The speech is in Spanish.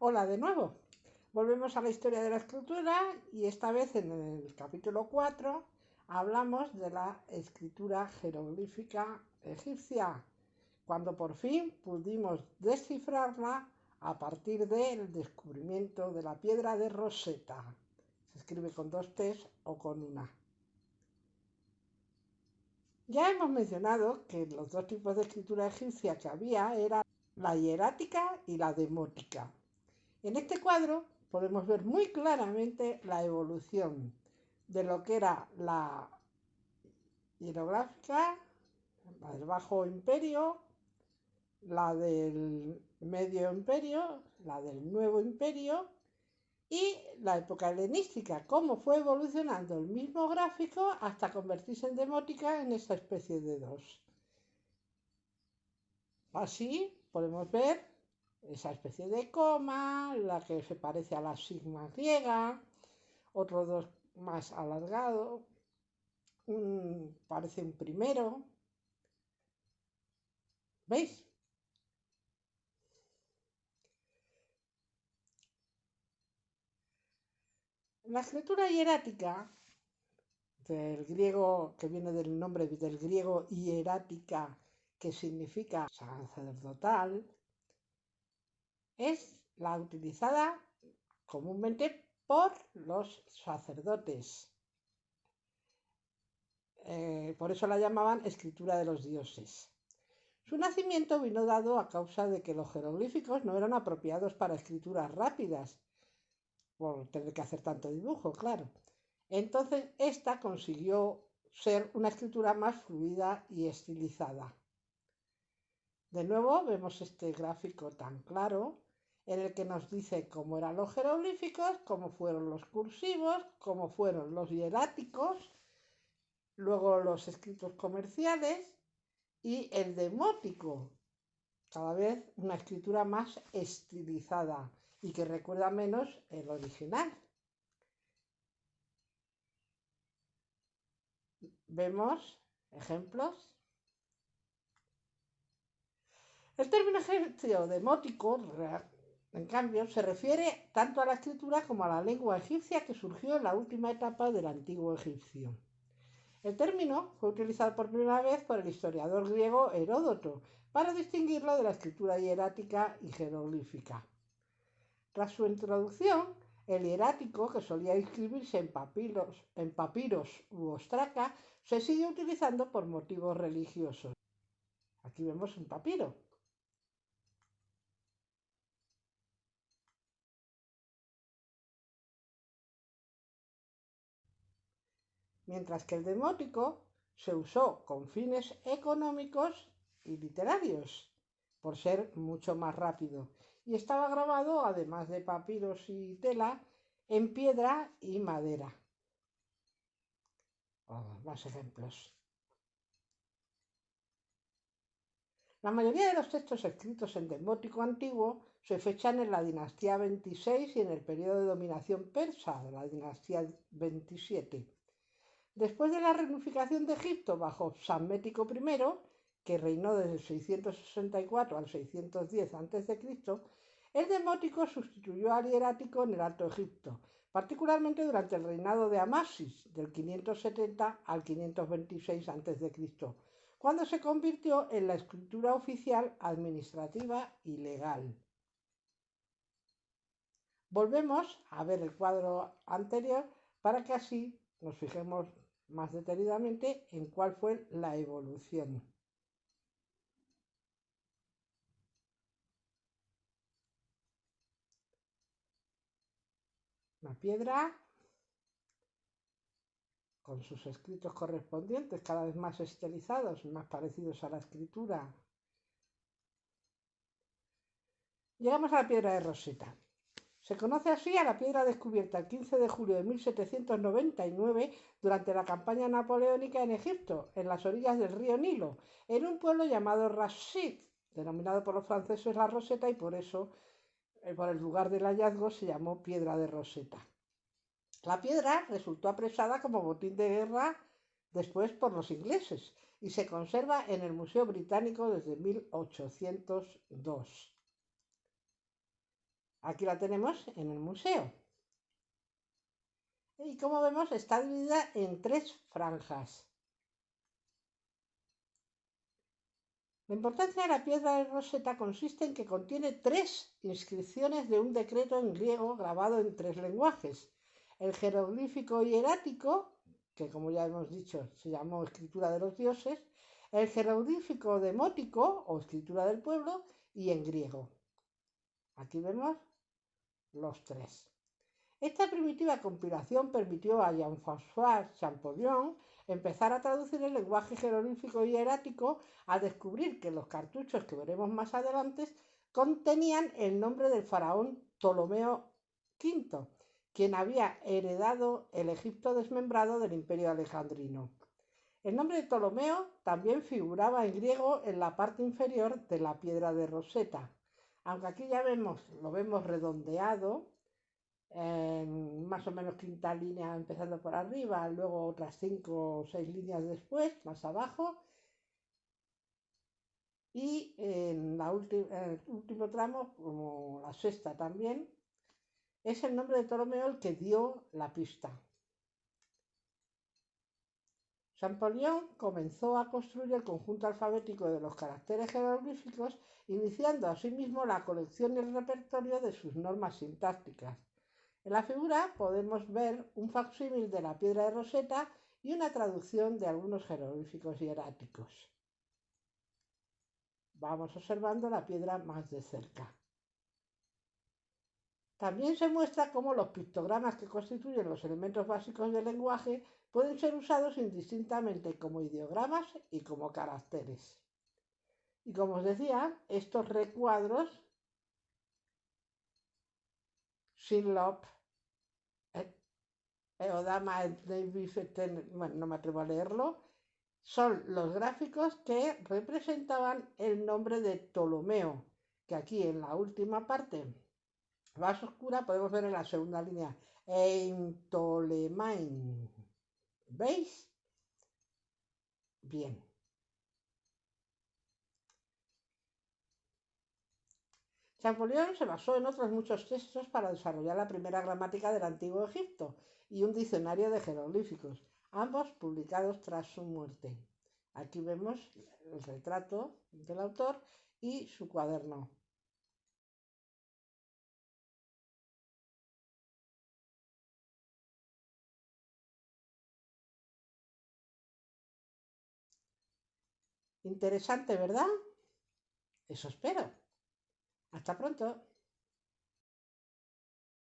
Hola de nuevo. Volvemos a la historia de la escritura y esta vez en el capítulo 4 hablamos de la escritura jeroglífica egipcia, cuando por fin pudimos descifrarla a partir del descubrimiento de la piedra de Rosetta. Se escribe con dos T's o con una. Ya hemos mencionado que los dos tipos de escritura egipcia que había eran la hierática y la demótica. En este cuadro podemos ver muy claramente la evolución de lo que era la hierográfica, la del Bajo Imperio, la del Medio Imperio, la del Nuevo Imperio y la época helenística, cómo fue evolucionando el mismo gráfico hasta convertirse en demótica en esta especie de dos. Así podemos ver esa especie de coma, la que se parece a la sigma griega, otros dos más alargado, parece un primero. ¿Veis? La escritura hierática, del griego, que viene del nombre del griego hierática, que significa sacerdotal, es la utilizada comúnmente por los sacerdotes. Por eso la llamaban escritura de los dioses. Su nacimiento vino dado a causa de que los jeroglíficos no eran apropiados para escrituras rápidas, por tener que hacer tanto dibujo, claro. Entonces, esta consiguió ser una escritura más fluida y estilizada. De nuevo, vemos este gráfico tan claro en el que nos dice cómo eran los jeroglíficos, cómo fueron los cursivos, cómo fueron los hieráticos, luego los escritos comerciales y el demótico, cada vez una escritura más estilizada y que recuerda menos el original. Vemos ejemplos. El término egipcio demótico, en cambio, se refiere tanto a la escritura como a la lengua egipcia que surgió en la última etapa del antiguo egipcio. El término fue utilizado por primera vez por el historiador griego Heródoto para distinguirlo de la escritura hierática y jeroglífica. Tras su introducción, el hierático, que solía inscribirse en papiros u ostraca, se sigue utilizando por motivos religiosos. Aquí vemos un papiro. Mientras que el demótico se usó con fines económicos y literarios, por ser mucho más rápido, y estaba grabado, además de papiros y tela, en piedra y madera. Más ejemplos. La mayoría de los textos escritos en demótico antiguo se fechan en la dinastía 26 y en el periodo de dominación persa de la dinastía 27. Después de la reunificación de Egipto bajo Psammético I, que reinó desde el 664 al 610 a.C., el demótico sustituyó al hierático en el Alto Egipto, particularmente durante el reinado de Amasis, del 570 al 526 a.C., cuando se convirtió en la escritura oficial, administrativa y legal. Volvemos a ver el cuadro anterior para que así nos fijemos más detenidamente en cuál fue la evolución. Una piedra con sus escritos correspondientes, cada vez más estilizados, más parecidos a la escritura. Llegamos a la piedra de Rosetta. Se conoce así a la piedra descubierta el 15 de julio de 1799 durante la campaña napoleónica en Egipto, en las orillas del río Nilo, en un pueblo llamado Rashid, denominado por los franceses la Roseta, y por eso, por el lugar del hallazgo, se llamó piedra de Rosetta. La piedra resultó apresada como botín de guerra después por los ingleses y se conserva en el Museo Británico desde 1802. Aquí la tenemos en el museo. Y como vemos está dividida en 3 franjas. La importancia de la piedra de Rosetta consiste en que contiene 3 inscripciones de un decreto en griego grabado en 3 lenguajes. El jeroglífico hierático, que como ya hemos dicho se llamó escritura de los dioses, el jeroglífico demótico o escritura del pueblo y en griego. Aquí vemos los 3. Esta primitiva compilación permitió a Jean-François Champollion empezar a traducir el lenguaje jeroglífico y hierático, a descubrir que los cartuchos que veremos más adelante contenían el nombre del faraón Ptolomeo V, quien había heredado el Egipto desmembrado del Imperio Alejandrino. El nombre de Ptolomeo también figuraba en griego en la parte inferior de la piedra de Rosetta, aunque aquí ya lo vemos redondeado, más o menos quinta línea empezando por arriba, luego otras 5 o 6 líneas después, más abajo, y en el último tramo, como la sexta también, es el nombre de Ptolomeo el que dio la pista. Champollion comenzó a construir el conjunto alfabético de los caracteres jeroglíficos, iniciando asimismo la colección y el repertorio de sus normas sintácticas. En la figura podemos ver un facsímil de la piedra de Rosetta y una traducción de algunos jeroglíficos hieráticos. Vamos observando la piedra más de cerca. También se muestra cómo los pictogramas que constituyen los elementos básicos del lenguaje pueden ser usados indistintamente como ideogramas y como caracteres. Y como os decía, estos recuadros, Synlop, Eodama, bueno, no me atrevo a leerlo, son los gráficos que representaban el nombre de Ptolomeo, que aquí en la última parte más oscura podemos ver en la segunda línea, Ptolemain. ¿Veis? Bien. Champollion se basó en otros muchos textos para desarrollar la primera gramática del Antiguo Egipto y un diccionario de jeroglíficos, ambos publicados tras su muerte. Aquí vemos el retrato del autor y su cuaderno. Interesante, ¿verdad? Eso espero. Hasta pronto.